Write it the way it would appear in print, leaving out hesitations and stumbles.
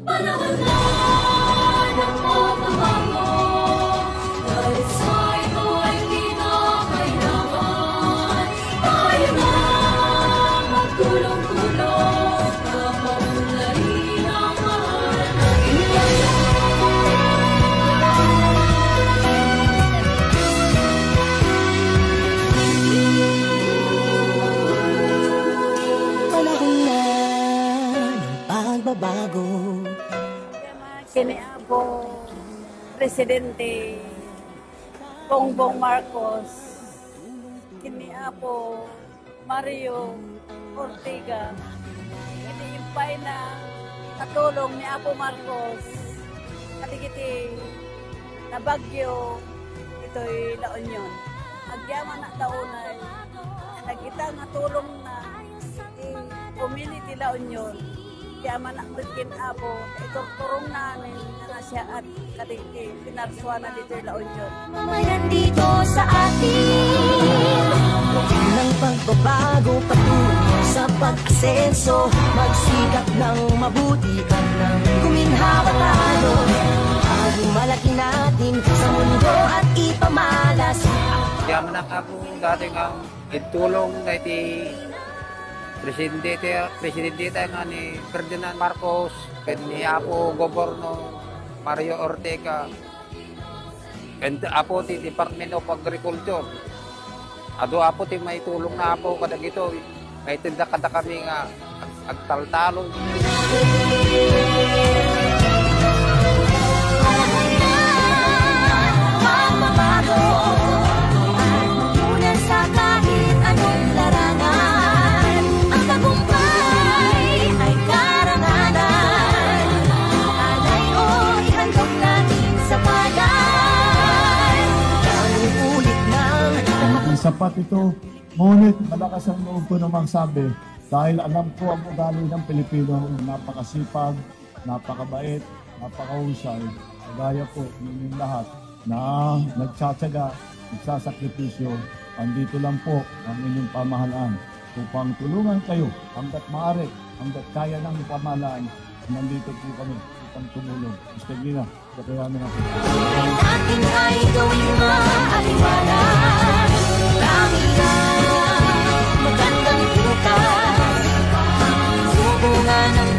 Panahon na ng pagbabago, dahil sa ito ay kinakailangan. Tayo na magtulong-tulong, kapaunlarin ang mahal na Panahon na ng pagbabago. Kini Apo Presidente Bongbong Marcos, kini Apo Mario Ortega, iniimpay na katulong ni Apo Marcos kaligiti na bagyo ito'y La Union. Agyaman na taunay nagita nga tulong na community La Union. Kaya manakbitkin Apo, iturturong namin na siya at kaligti pinarswa na dito La Union. Mamayan dito sa atin ng pagbabago patungo sa pag-asenso. Magsikap ng mabuti at ng guminhawa tayo. Ang malaki natin sa mundo at ipamalas. Kaya manak ako dati nga itulong na iti Presidente nga ni Ferdinand Marcos, ni Apo Goberno Mario Ortega, and Apo ti Department of Agriculture. Ado Apo ti may tulong na Apo kada gito, may tinda kada kami nga agtaltalon. Sapat ito, ngunit malakas ang loob ko na magsabi dahil alam ko ang ugali ng Pilipino, napakasipag, napakabait, napakahusay, kagaya po ninyong lahat na nagtsatsaga, nagsasakripisyo. Andito lang po ang inyong pamahalaan upang tulungan kayo hanggat maaari, hanggat kaya ng pamahalaan. Nandito po kami upang tumulong. Mr. Gina, kakayanin natin. Atin ay gawing maaliwalas. Magandang bukas, subukan ng